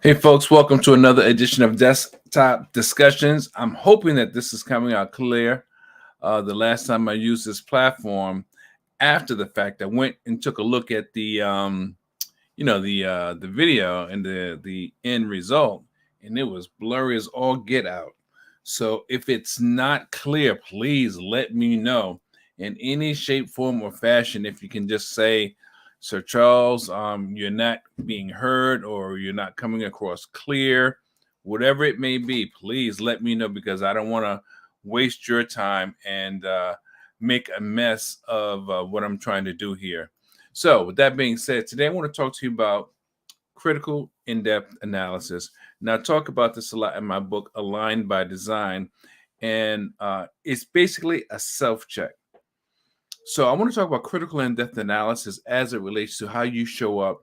Hey, folks, welcome to another edition of Desktop Discussions. I'm hoping that this is coming out clear. The last time I used this platform, after the fact, I went and took a look at the video and the end result, and it was blurry as all get out. So if it's not clear, please let me know in any shape, form, or fashion. If you can just say, Sir Charles, you're not being heard or you're not coming across clear, whatever it may be, please let me know because I don't want to waste your time and make a mess of what I'm trying to do here. So, with that being said, today I want to talk to you about critical in-depth analysis. Now, I talk about this a lot in my book, Aligned by Design, and it's basically a self-check. So, I want to talk about critical in-depth analysis as it relates to how you show up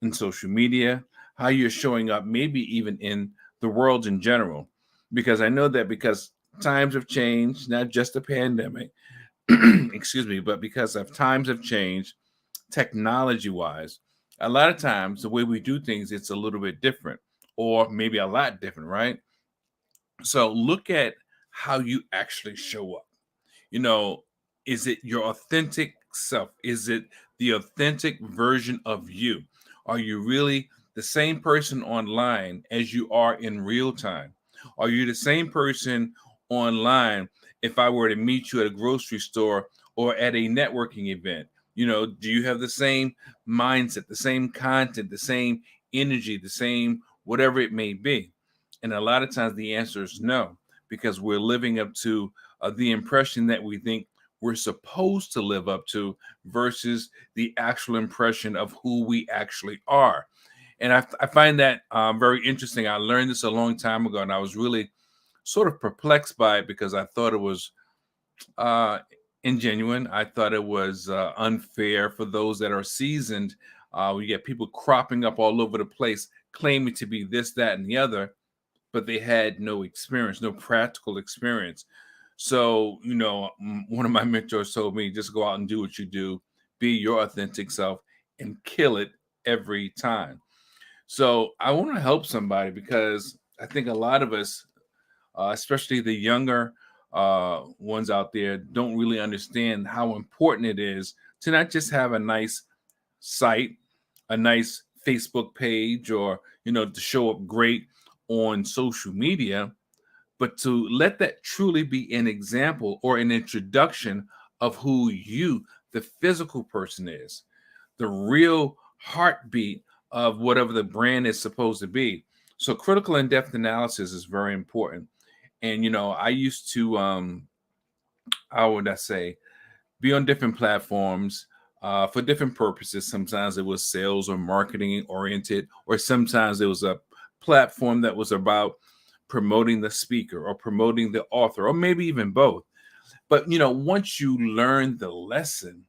in social media, how you're showing up, maybe even in the world in general, because I know that because times have changed, not just the pandemic, excuse me, but because of times have changed technology wise, a lot of times the way we do things it's a little bit different or maybe a lot different, right? So look at how you actually show up. You know, is it your authentic self? Is it the authentic version of you? Are you really the same person online as you are in real time? Are you the same person online if I were to meet you at a grocery store or at a networking event? Do you have the same mindset, the same content, the same energy, the same whatever it may be? And a lot of times the answer is no, because we're living up to the impression that we think we're supposed to live up to versus the actual impression of who we actually are. And I find that very interesting. I learned this a long time ago, and I was really sort of perplexed by it because I thought it was uh, ingenuine. I thought it was unfair for those that are seasoned. We get people cropping up all over the place, claiming to be this, that, and the other, but they had no experience, no practical experience. So, one of my mentors told me just go out and do what you do, be your authentic self, and kill it every time. So, I want to help somebody because I think a lot of us, especially the younger ones out there, don't really understand how important it is to not just have a nice site, a nice Facebook page, or to show up great on social media, but to let that truly be an example or an introduction of who you, the physical person, is, the real heartbeat of whatever the brand is supposed to be. So, critical in depth analysis is very important. And, I used to, how would I say, be on different platforms for different purposes. Sometimes it was sales or marketing oriented, or sometimes it was a platform that was about promoting the speaker or promoting the author, or maybe even both. But once you learn the lesson,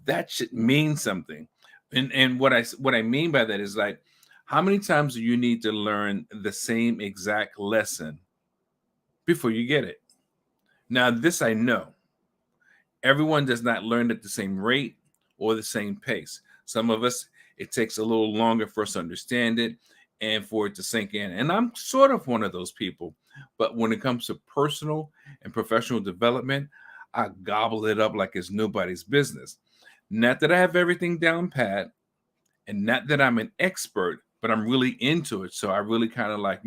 that should mean something. And what I mean by that is like, how many times do you need to learn the same exact lesson before you get it? Now, this I know everyone does not learn at the same rate or the same pace. Some of us, it takes a little longer for us to understand it and for it to sink in. And I'm sort of one of those people. But when it comes to personal and professional development, I gobble it up like it's nobody's business. Not that I have everything down pat and not that I'm an expert, but I'm really into it. So I really kind of like,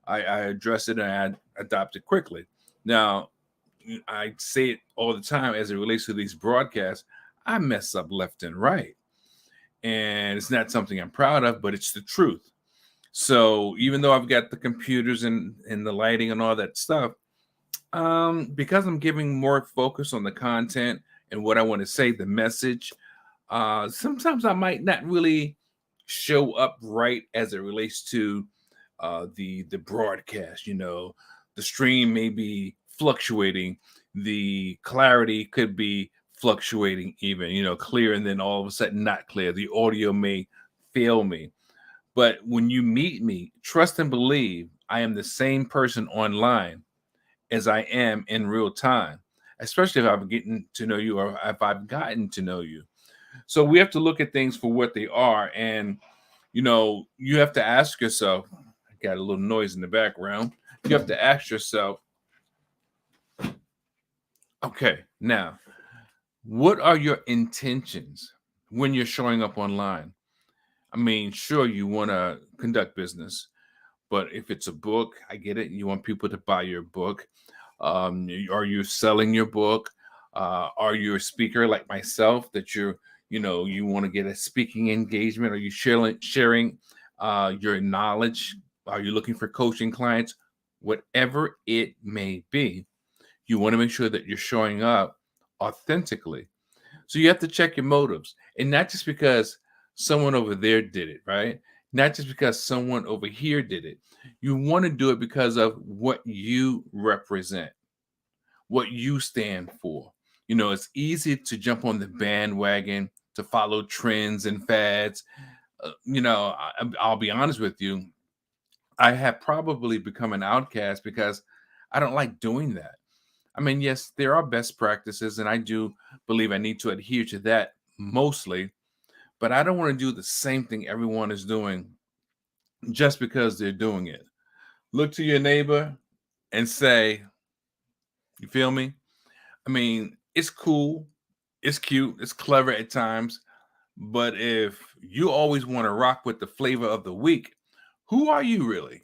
I address it and I adopt it quickly. Now, I say it all the time as it relates to these broadcasts. I mess up left and right. And it's not something I'm proud of, but it's the truth. So even though I've got the computers and the lighting and all that stuff, because I'm giving more focus on the content and what I want to say, the message, sometimes I might not really show up right as it relates to the broadcast. The stream may be fluctuating, the clarity could be fluctuating, even clear and then all of a sudden not clear. The audio may fail me. But when you meet me, trust and believe I am the same person online as I am in real time, especially if I've gotten to know you or if I've gotten to know you. So we have to look at things for what they are. And You have to ask yourself, I got a little noise in the background. You have to ask yourself, okay, now, what are your intentions when you're showing up online? I mean, sure, you want to conduct business, but if it's a book, I get it. You want people to buy your book. Are you selling your book? Are you a speaker like myself that you want to get a speaking engagement? Are you sharing your knowledge? Are you looking for coaching clients? Whatever it may be, you want to make sure that you're showing up authentically. So you have to check your motives, and not just because someone over there did it, right? Not just because someone over here did it. You want to do it because of what you represent, what you stand for. It's easy to jump on the bandwagon, to follow trends and fads. I'll be honest with you. I have probably become an outcast because I don't like doing that. I mean, yes, there are best practices, and I do believe I need to adhere to that mostly, but I don't want to do the same thing everyone is doing just because they're doing it. Look to your neighbor and say, you feel me? I mean, it's cool, it's cute, it's clever at times, but if you always want to rock with the flavor of the week, who are you really?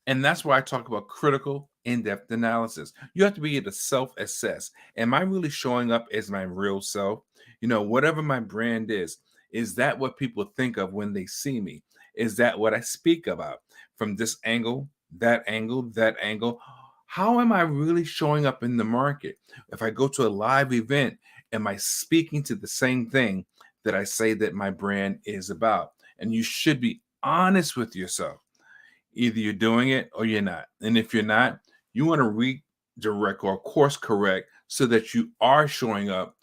And that's why I talk about critical, in-depth analysis. You have to be able to self-assess. Am I really showing up as my real self? Whatever my brand is that what people think of when they see me? Is that what I speak about from this angle, that angle, that angle? How am I really showing up in the market? If I go to a live event, am I speaking to the same thing that I say that my brand is about? And you should be honest with yourself. Either you're doing it or you're not. And if you're not, you want to redirect or course correct so that you are showing up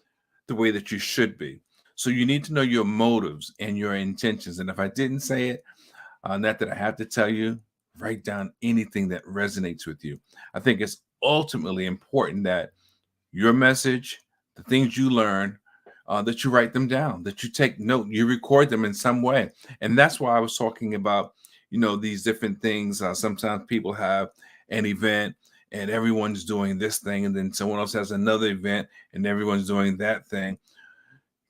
the way that you should be. So you need to know your motives and your intentions. And if I didn't say it, not that I have to tell you, write down anything that resonates with you. I think it's ultimately important that your message, the things you learn, that you write them down, that you take note, you record them in some way. And that's why I was talking about, these different things. Sometimes people have an event and everyone's doing this thing, and then someone else has another event and everyone's doing that thing.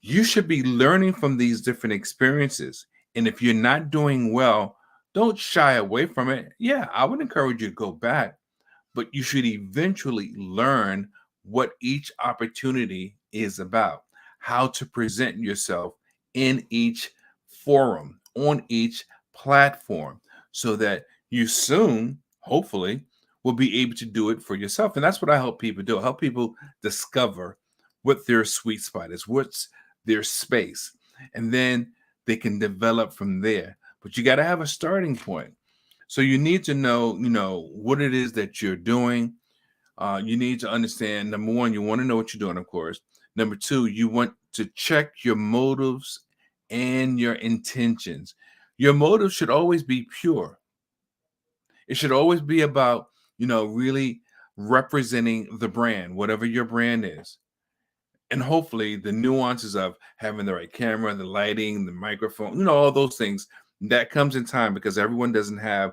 You should be learning from these different experiences. And if you're not doing well, don't shy away from it. Yeah, I would encourage you to go back, but you should eventually learn what each opportunity is about, how to present yourself in each forum, on each platform, so that you soon, hopefully, will be able to do it for yourself. And that's what I help people do. I help people discover what their sweet spot is, what's their space, and then they can develop from there. But you got to have a starting point. So you need to know, what it is that you're doing. You need to understand, number one, you want to know what you're doing, of course. Number two, you want to check your motives and your intentions. Your motive should always be pure. It should always be about, really representing the brand, whatever your brand is. And hopefully the nuances of having the right camera, the lighting, the microphone, all those things that comes in time because everyone doesn't have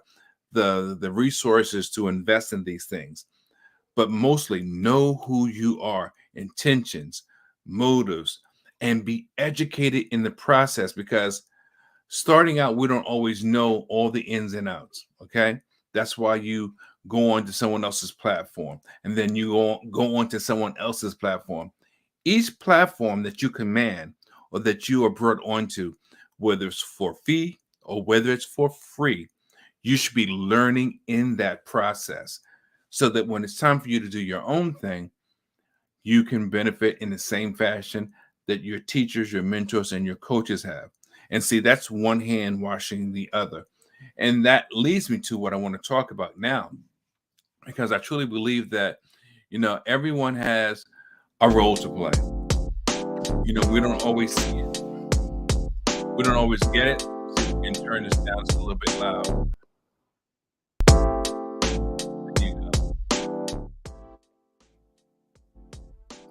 the resources to invest in these things. But mostly know who you are, intentions, motives, and be educated in the process because starting out, we don't always know all the ins and outs. Okay. That's why you go on to someone else's platform and then you go on to someone else's platform. Each platform that you command or that you are brought onto, whether it's for fee or whether it's for free, you should be learning in that process so that when it's time for you to do your own thing, you can benefit in the same fashion that your teachers, your mentors, and your coaches have. And see, that's one hand washing the other. And that leads me to what I want to talk about now, because I truly believe that, everyone has a role to play. We don't always see it. We don't always get it. See, we can turn this down. It's a little bit loud. There you go.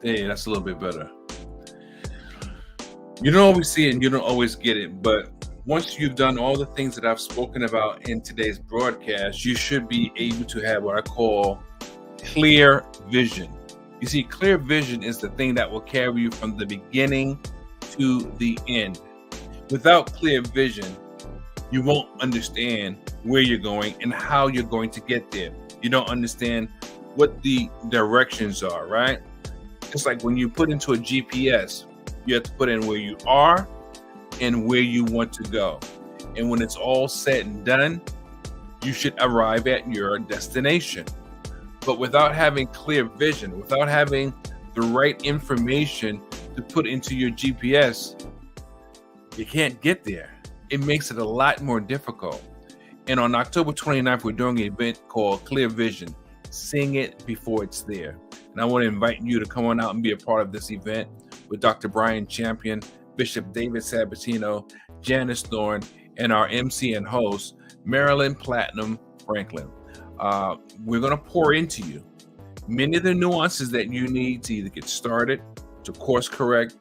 Hey, that's a little bit better. You don't always see it and you don't always get it, but Once you've done all the things that I've spoken about in today's broadcast, you should be able to have what I call clear vision. You see, clear vision is the thing that will carry you from the beginning to the end. Without clear vision, you won't understand where you're going and how you're going to get there. You don't understand what the directions are, right? It's like when you put into a GPS, you have to put in where you are and where you want to go. And when it's all said and done, you should arrive at your destination. But without having clear vision, without having the right information to put into your GPS, you can't get there. It makes it a lot more difficult. And on October 29th, we're doing an event called Clear Vision, Seeing It Before It's There. And I want to invite you to come on out and be a part of this event with Dr. Brian Champion, Bishop David Sabatino, Janice Thorne, and our MC and host, Marilyn Platinum Franklin. We're going to pour into you many of the nuances that you need to either get started, to course correct,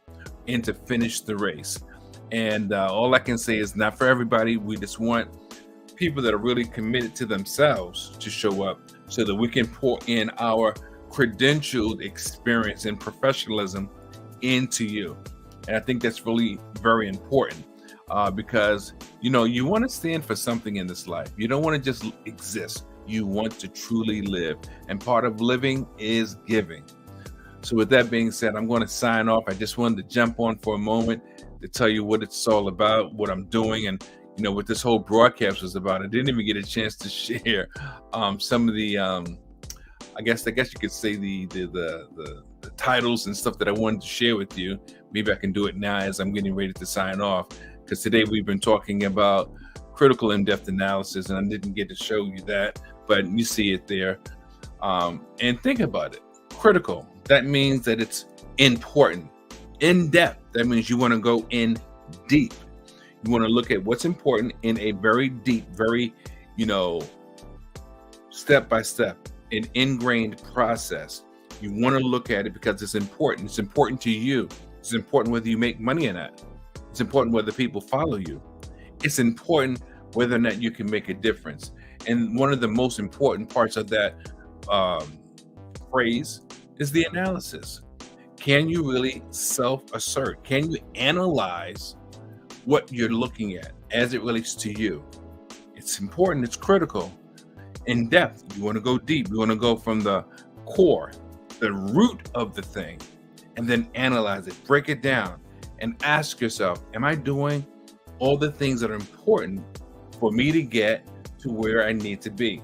and to finish the race. And all I can say is not for everybody. We just want people that are really committed to themselves to show up so that we can pour in our credentialed experience and professionalism into you. And I think that's really very important because, you want to stand for something in this life. You don't want to just exist. You want to truly live. And part of living is giving. So with that being said, I'm going to sign off. I just wanted to jump on for a moment to tell you what it's all about, what I'm doing, and what this whole broadcast was about. I didn't even get a chance to share some of the I guess you could say the titles and stuff that I wanted to share with you. Maybe I can do it now as I'm getting ready to sign off, because today we've been talking about critical in-depth analysis, and I didn't get to show you that, but you see it there. And think about it. Critical, that means that it's important. In-depth, that means you want to go in deep. You want to look at what's important in a very deep, very, step by step, an ingrained process. You want to look at it because it's important. It's important to you. It's important whether you make money or not. It's important whether people follow you. It's important whether or not you can make a difference. And one of the most important parts of that phrase is the analysis. Can you really self-assert? Can you analyze what you're looking at as it relates to you? It's important. It's critical. In depth, you want to go deep. You want to go from the core, the root of the thing, and then analyze it, break it down, and ask yourself, am I doing all the things that are important for me to get to where I need to be?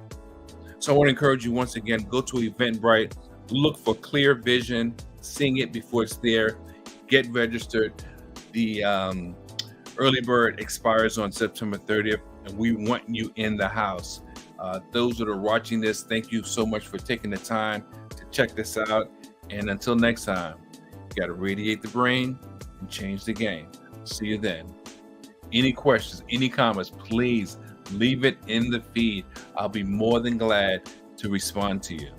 So I want to encourage you once again, go to Eventbrite, look for Clear Vision, Seeing It Before It's There, get registered. The early bird expires on September 30th, and we want you in the house. Those that are watching this, thank you so much for taking the time to check this out. And until next time, you got to radiate the brain and change the game. See you then. Any questions, any comments, please leave it in the feed. I'll be more than glad to respond to you.